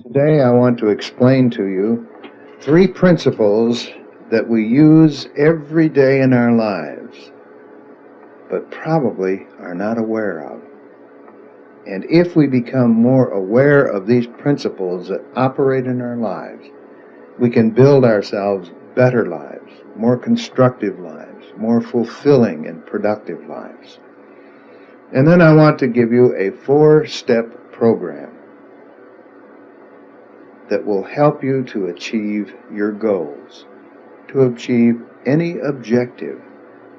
Today I want to explain to you three principles that we use every day in our lives, but probably are not aware of. And if we become more aware of these principles that operate in our lives, we can build ourselves better lives, more constructive lives, more fulfilling and productive lives. And then I want to give you a 4-step program that will help you to achieve your goals, to achieve any objective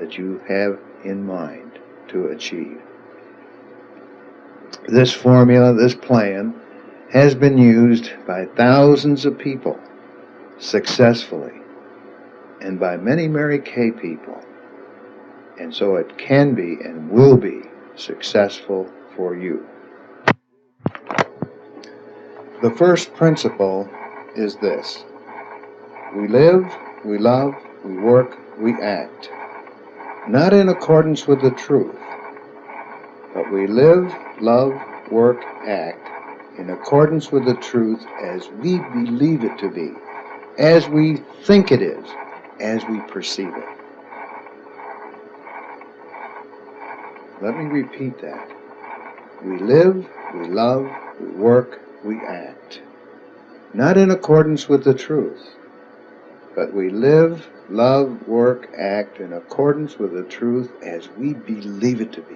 that you have in mind to achieve. This formula, this plan, has been used by thousands of people successfully and by many Mary Kay people. And so it can be and will be successful for you. The first principle is this: we live, we love, we work, we act, not in accordance with the truth, but we live, love, work, act in accordance with the truth as we believe it to be, as we think it is, as we perceive it. Let me repeat that. We live, we love, we work, we act, not in accordance with the truth, but we live, love, work, act in accordance with the truth as we believe it to be,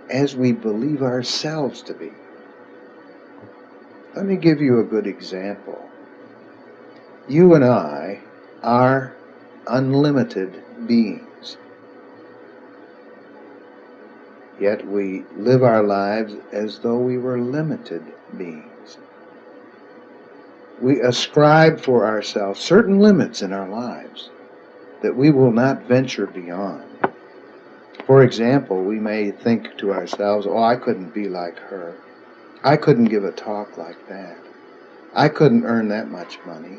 as we believe ourselves to be. Let me give you a good example. You and I are unlimited beings, yet we live our lives as though we were limited beings. We ascribe for ourselves certain limits in our lives that we will not venture beyond. For example, we may think to ourselves, oh, I couldn't be like her. I couldn't give a talk like that. I couldn't earn that much money.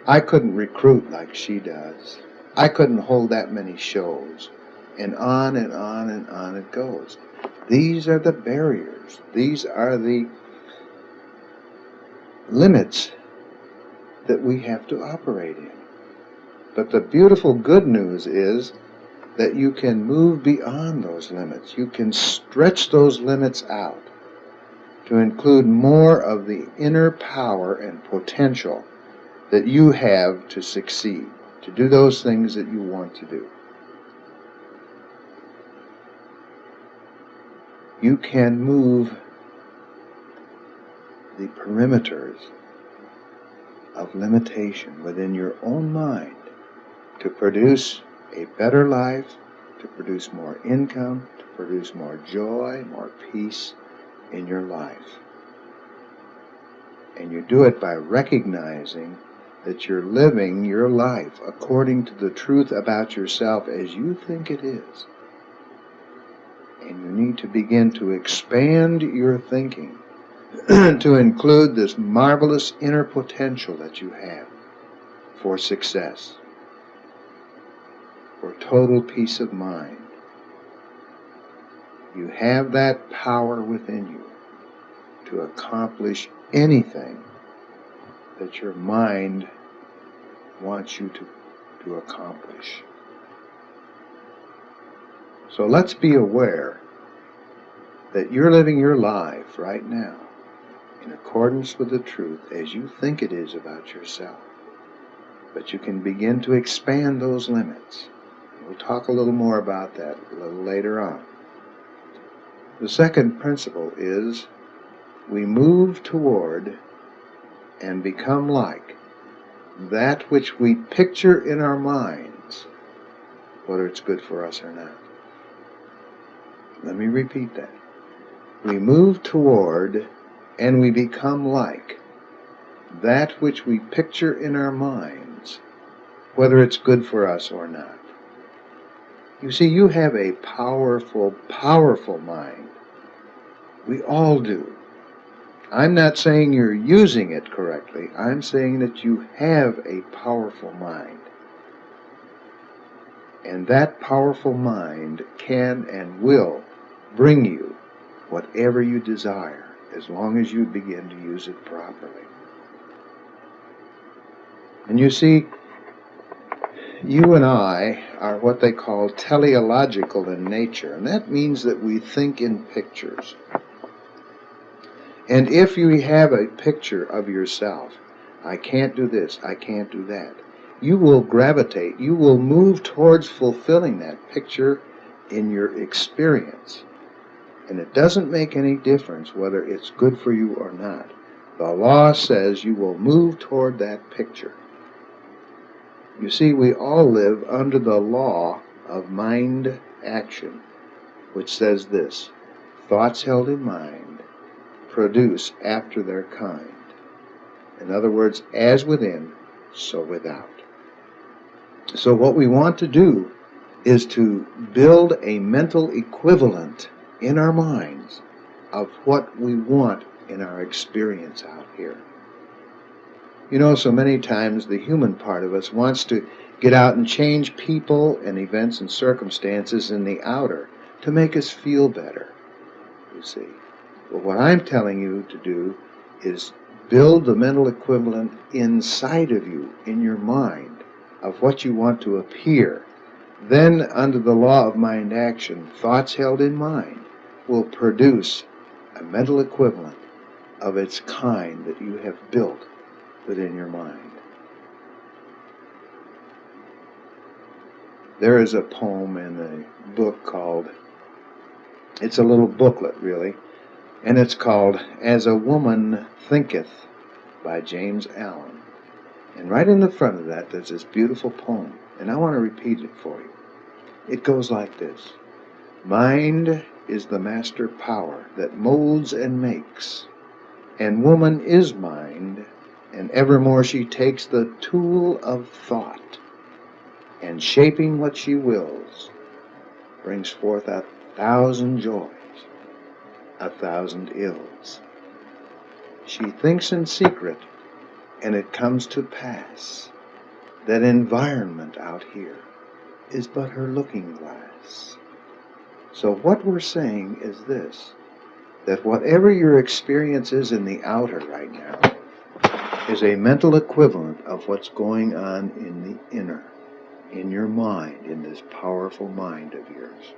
I couldn't recruit like she does. I couldn't hold that many shows. And on and on and on it goes. These are the barriers. These are the limits that we have to operate in. But the beautiful good news is that you can move beyond those limits. You can stretch those limits out to include more of the inner power and potential that you have to succeed, to do those things that you want to do. You can move the perimeters of limitation within your own mind to produce a better life, to produce more income, to produce more joy, more peace in your life. And you do it by recognizing that you're living your life according to the truth about yourself as you think it is. And you need to begin to expand your thinking to include this marvelous inner potential that you have for success, for total peace of mind. You have that power within you to accomplish anything that your mind wants you to accomplish. So let's be aware that you're living your life right now in accordance with the truth as you think it is about yourself. But you can begin to expand those limits. We'll talk a little more about that a little later on. The second principle is we move toward and become like that which we picture in our minds, whether it's good for us or not. Let me repeat that. We move toward and we become like that which we picture in our minds, whether it's good for us or not. You see, you have a powerful, powerful mind. We all do. I'm not saying you're using it correctly. I'm saying that you have a powerful mind. And that powerful mind can and will bring you whatever you desire as long as you begin to use it properly. And you see, you and I are what they call teleological in nature, and that means that we think in pictures. And if you have a picture of yourself, I can't do this, I can't do that, you will gravitate, you will move towards fulfilling that picture in your experience. And it doesn't make any difference whether it's good for you or not. The law says you will move toward that picture. You see, we all live under the law of mind action, which says this: thoughts held in mind produce after their kind. In other words, as within, so without. So what we want to do is to build a mental equivalent in our minds of what we want in our experience out here. You know, so many times the human part of us wants to get out and change people and events and circumstances in the outer to make us feel better, you see. But what I'm telling you to do is build the mental equivalent inside of you, in your mind, of what you want to appear. Then, under the law of mind action, thoughts held in mind will produce a mental equivalent of its kind that you have built within your mind. There is a poem in a book called, it's a little booklet really, and it's called As a Woman Thinketh by James Allen. And right in the front of that there's this beautiful poem, and I want to repeat it for you. It goes like this: mind is the master power that molds and makes, and woman is mind, and evermore she takes the tool of thought, and shaping what she wills, brings forth 1,000 joys, 1,000 ills. She thinks in secret, and it comes to pass that environment out here is but her looking glass. So what we're saying is this, that whatever your experience is in the outer right now is a mental equivalent of what's going on in the inner, in your mind, in this powerful mind of yours.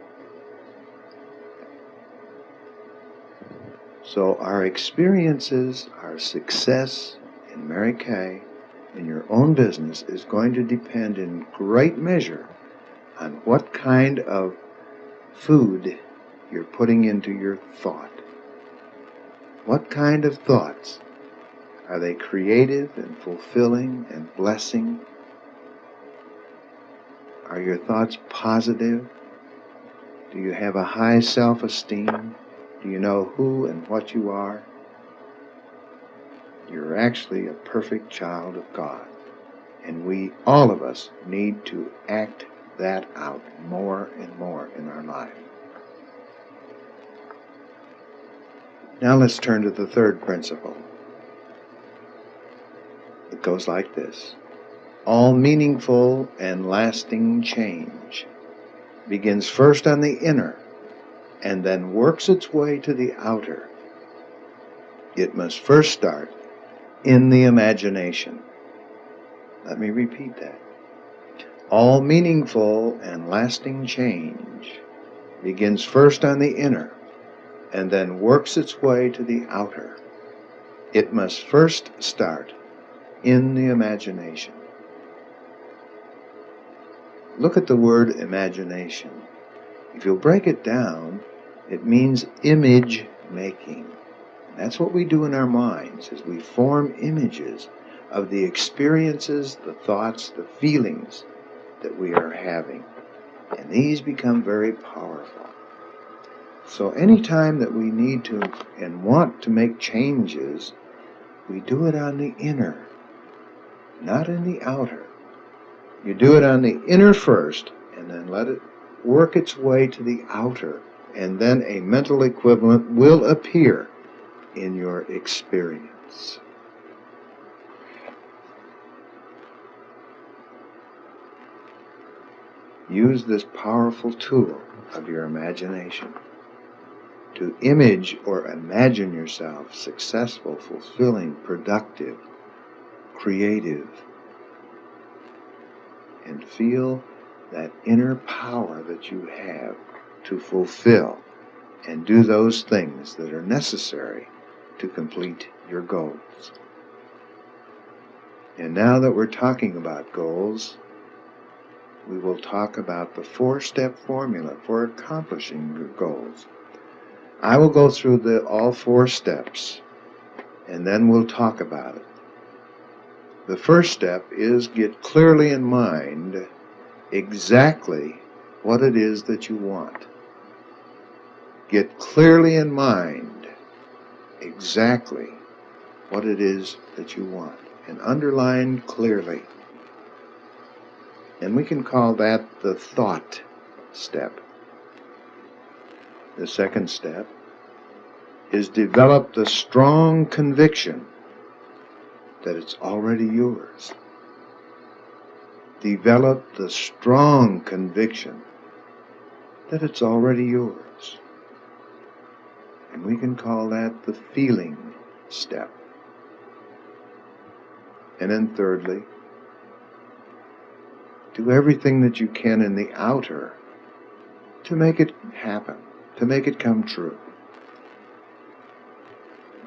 So our experiences, our success in Mary Kay, in your own business, is going to depend in great measure on what kind of food you're putting into your thought. What kind of thoughts? Are they creative and fulfilling and blessing? Are your thoughts positive? Do you have a high self-esteem? Do you know who and what you are? You're actually a perfect child of God. And we, all of us, need to act that out more and more in our life. Now let's turn to the third principle. It goes like this: all meaningful and lasting change begins first on the inner and then works its way to the outer. It must first start in the imagination. Let me repeat that. All meaningful and lasting change begins first on the inner and then works its way to the outer. It must first start in the imagination. Look at the word imagination. If you'll break it down, it means image making. And that's what we do in our minds, is we form images of the experiences, the thoughts, the feelings that we are having. And these become very powerful. So anytime that we need to and want to make changes, we do it on the inner, not in the outer. You do it on the inner first, and then let it work its way to the outer, and then a mental equivalent will appear in your experience. Use this powerful tool of your imagination to image or imagine yourself successful, fulfilling, productive, creative, and feel that inner power that you have to fulfill and do those things that are necessary to complete your goals. And now that we're talking about goals, we will talk about the 4-step formula for accomplishing your goals. I will go through all 4 steps, and then we'll talk about it. The first step is get clearly in mind exactly what it is that you want. Get clearly in mind exactly what it is that you want, and underline clearly. And we can call that the thought step. The second step is develop the strong conviction that it's already yours. Develop the strong conviction that it's already yours. And we can call that the feeling step. And then thirdly, do everything that you can in the outer to make it happen, to make it come true.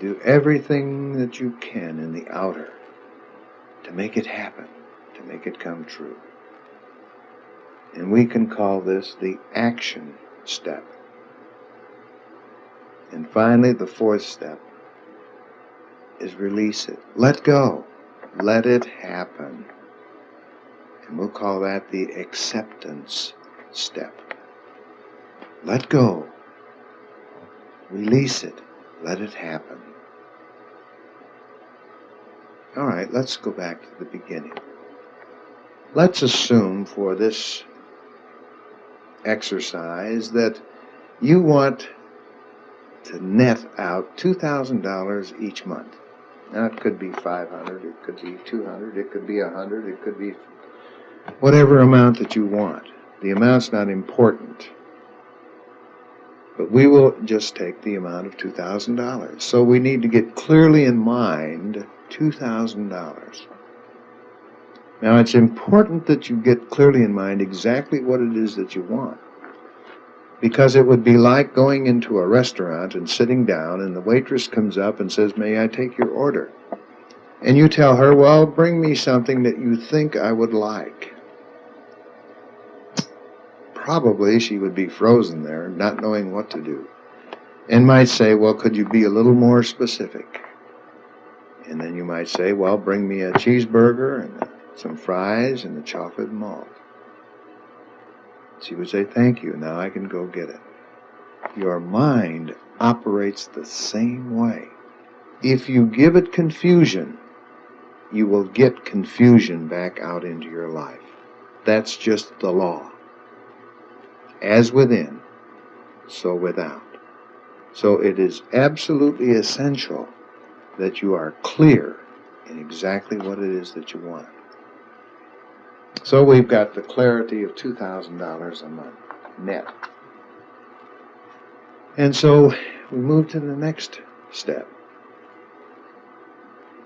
Do everything that you can in the outer to make it happen, to make it come true. And we can call this the action step. And finally, the 4th step is release it. Let go. Let it happen. And we'll call that the acceptance step. Let go. Release it. Let it happen. All right, let's go back to the beginning. Let's assume for this exercise that you want to net out $2,000 each month. Now, it could be $500, it could be $200, it could be $100, it could be whatever amount that you want. The amount's not important. But we will just take the amount of $2,000. So we need to get clearly in mind $2,000. Now, it's important that you get clearly in mind exactly what it is that you want. Because it would be like going into a restaurant and sitting down, and the waitress comes up and says, "May I take your order?" And you tell her, "Well, bring me something that you think I would like." Probably she would be frozen there, not knowing what to do, and might say, "Well, could you be a little more specific?" And then you might say, "Well, bring me a cheeseburger and some fries and a chocolate malt." She would say, "Thank you, now I can go get it." Your mind operates the same way. If you give it confusion, you will get confusion back out into your life. That's just the law. As within, so without. So it is absolutely essential that you are clear in exactly what it is that you want. So we've got the clarity of $2,000 a month, net. And so we move to the next step.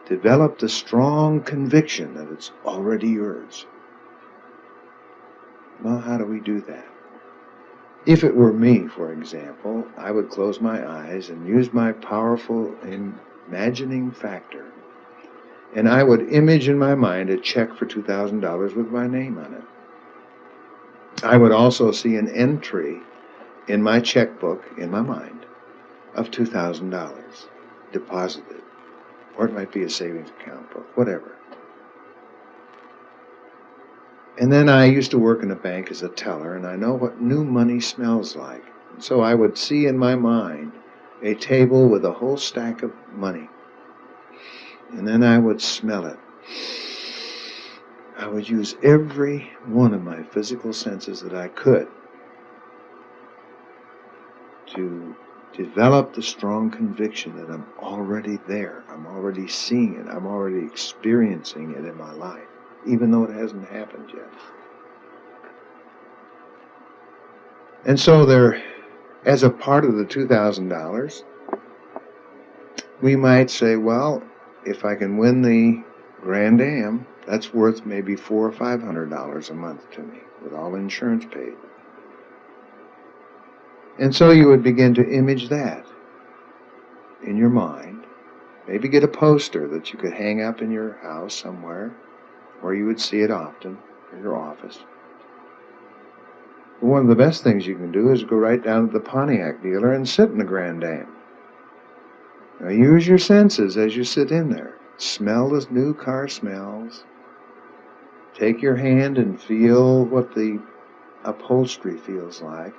Develop the strong conviction that it's already yours. Well, how do we do that? If it were me, for example, I would close my eyes and use my powerful imagining factor, and I would image in my mind a check for $2,000 with my name on it. I would also see an entry in my checkbook, in my mind, of $2,000 deposited. Or it might be a savings account book, whatever. And then I used to work in a bank as a teller, and I know what new money smells like. So I would see in my mind a table with a whole stack of money. And then I would smell it. I would use every one of my physical senses that I could to develop the strong conviction that I'm already there. I'm already seeing it. I'm already experiencing it in my life, even though it hasn't happened yet. And so there as a part of the $2,000, we might say, well, if I can win the Grand Am, that's worth maybe $400 or $500 a month to me, with all insurance paid. And so you would begin to image that in your mind. Maybe get a poster that you could hang up in your house somewhere, where you would see it often, in your office. But one of the best things you can do is go right down to the Pontiac dealer and sit in the Grand Am. Now use your senses as you sit in there. Smell the new car smells. Take your hand and feel what the upholstery feels like.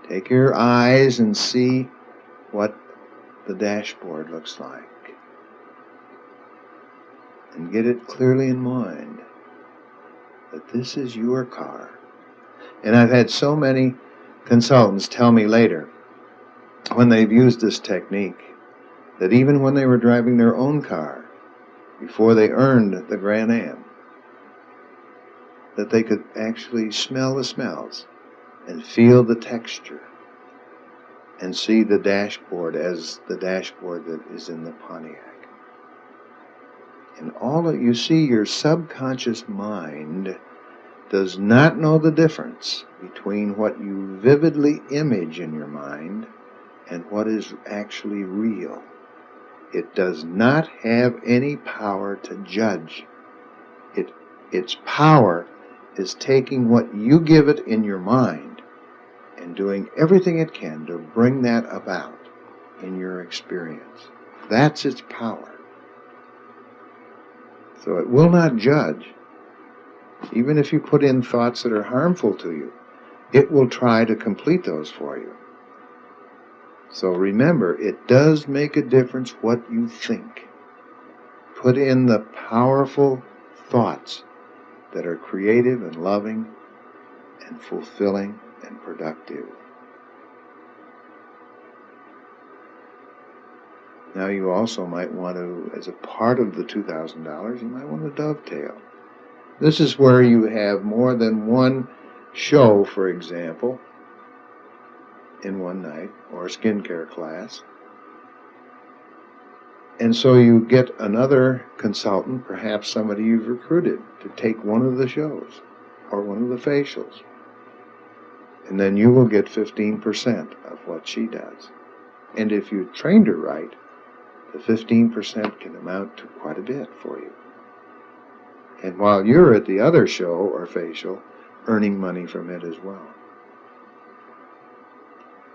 Take your eyes and see what the dashboard looks like. And get it clearly in mind that this is your car. And I've had so many consultants tell me later, when they've used this technique, that even when they were driving their own car, before they earned the Grand Am, that they could actually smell the smells and feel the texture and see the dashboard as the dashboard that is in the Pontiac. And all that you see, your subconscious mind does not know the difference between what you vividly image in your mind and what is actually real. It does not have any power to judge. Its power is taking what you give it in your mind and doing everything it can to bring that about in your experience. That's its power. So it will not judge. Even if you put in thoughts that are harmful to you, it will try to complete those for you. So remember, it does make a difference what you think. Put in the powerful thoughts that are creative and loving and fulfilling and productive. Now you also might want to, as a part of the $2,000, you might want to dovetail. This is where you have more than one show, for example, in one night, or a skincare class. And so you get another consultant, perhaps somebody you've recruited, to take one of the shows or one of the facials. And then you will get 15% of what she does. And if you trained her right, the 15% can amount to quite a bit for you. And while you're at the other show or facial, earning money from it as well.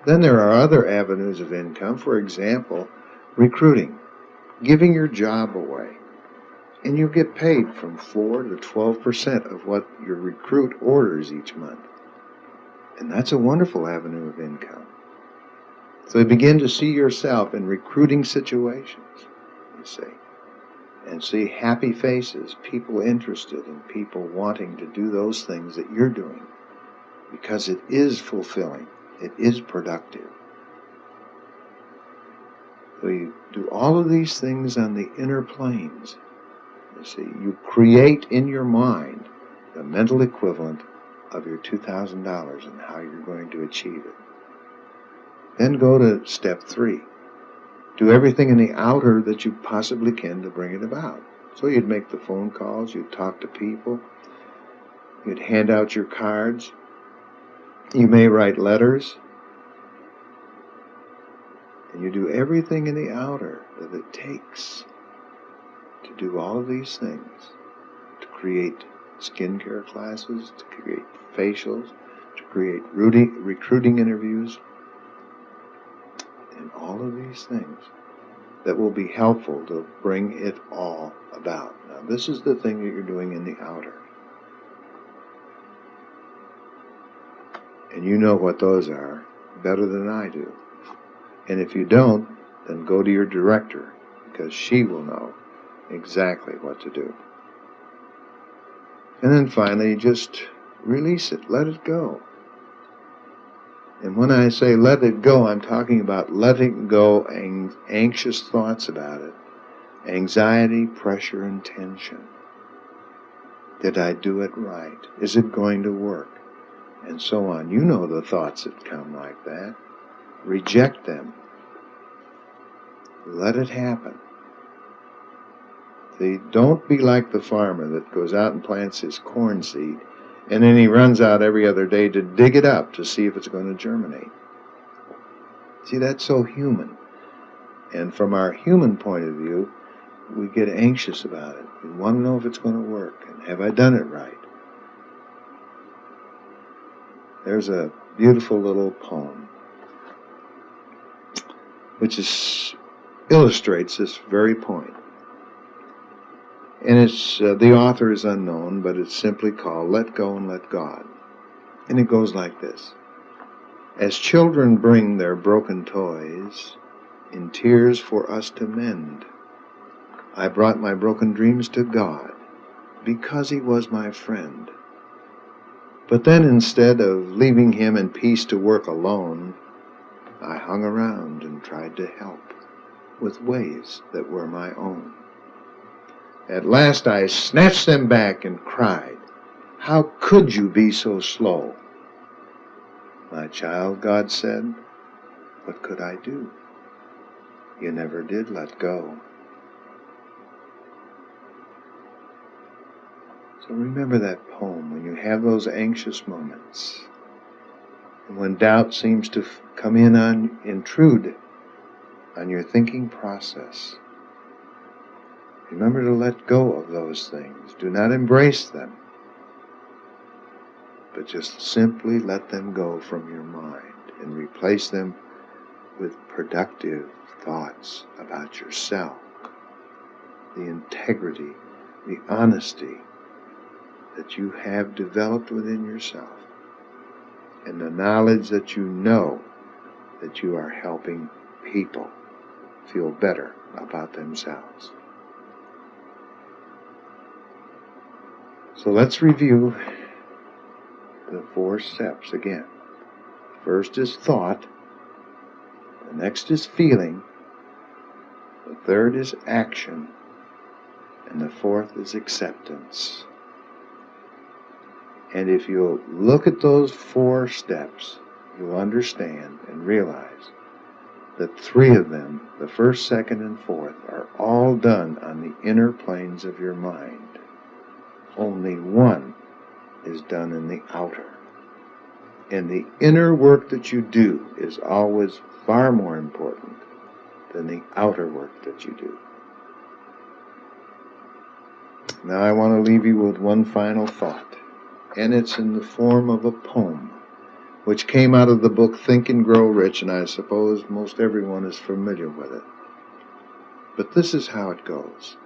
Then there are other avenues of income, for example, recruiting, giving your job away. And you get paid from 4 to 12% of what your recruit orders each month. And that's a wonderful avenue of income. So you begin to see yourself in recruiting situations, you see, and see happy faces, people interested in people wanting to do those things that you're doing, because it is fulfilling, it is productive. So you do all of these things on the inner planes. You see, you create in your mind the mental equivalent of your $2,000 and how you're going to achieve it. Then go to step 3. Do everything in the outer that you possibly can to bring it about. So you'd make the phone calls, you'd talk to people, you'd hand out your cards, you may write letters, and you do everything in the outer that it takes to do all of these things, to create skincare classes, to create facials, to create recruiting interviews, and all of these things that will be helpful to bring it all about. Now, this is the thing that you're doing in the outer. And you know what those are better than I do. And if you don't, then go to your director, because she will know exactly what to do. And then finally, just release it. Let it go. And when I say let it go, I'm talking about letting go anxious thoughts about it, anxiety, pressure, and tension. Did I do it right? Is it going to work? and so on. You know the thoughts that come like that. Reject them. Let it happen. See, don't be like the farmer that goes out and plants his corn seed, and then he runs out every other day to dig it up to see if it's going to germinate. See, that's so human. And from our human point of view, we get anxious about it. We want to know if it's going to work, and have I done it right? There's a beautiful little poem which illustrates this very point. And the author is unknown, but it's simply called Let Go and Let God. And it goes like this. As children bring their broken toys in tears for us to mend, I brought my broken dreams to God because He was my friend. But then instead of leaving Him in peace to work alone, I hung around and tried to help with ways that were my own. At last I snatched them back and cried, "How could you be so slow?" "My child," God said, "what could I do? You never did let go." So remember that poem when you have those anxious moments, and when doubt seems to come intrude on your thinking process. Remember to let go of those things. Do not embrace them, but just simply let them go from your mind and replace them with productive thoughts about yourself, the integrity, the honesty that you have developed within yourself, and the knowledge that you know that you are helping people feel better about themselves. So let's review the 4 steps again. First is thought, the next is feeling, the third is action, and the fourth is acceptance. And if you'll look at those 4 steps, you'll understand and realize that 3 of them, the first, second, and fourth, are all done on the inner planes of your mind. Only 1 is done in the outer. And the inner work that you do is always far more important than the outer work that you do. Now I want to leave you with one final thought, and it's in the form of a poem, which came out of the book Think and Grow Rich, and I suppose most everyone is familiar with it. But this is how it goes.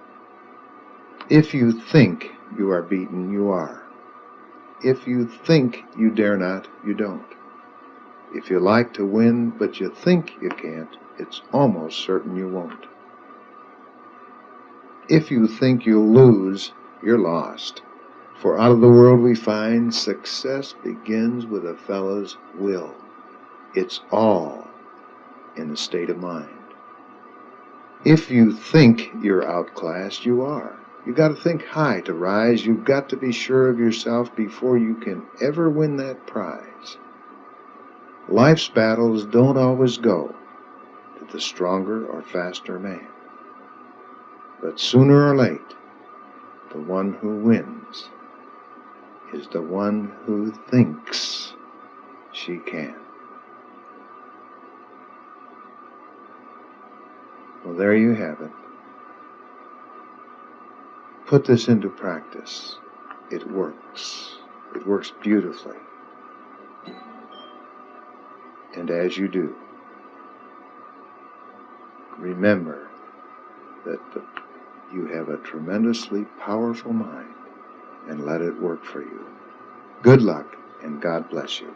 If you think you are beaten, you are. If you think you dare not, you don't. If you like to win, but you think you can't, it's almost certain you won't. If you think you'll lose, you're lost. For out of the world we find success begins with a fellow's will. It's all in a state of mind. If you think you're outclassed, you are. You've got to think high to rise. You've got to be sure of yourself before you can ever win that prize. Life's battles don't always go to the stronger or faster man. But sooner or late, the one who wins is the one who thinks she can. Well, there you have it. Put this into practice. It works. It works beautifully. And as you do, remember that you have a tremendously powerful mind, and let it work for you. Good luck, and God bless you.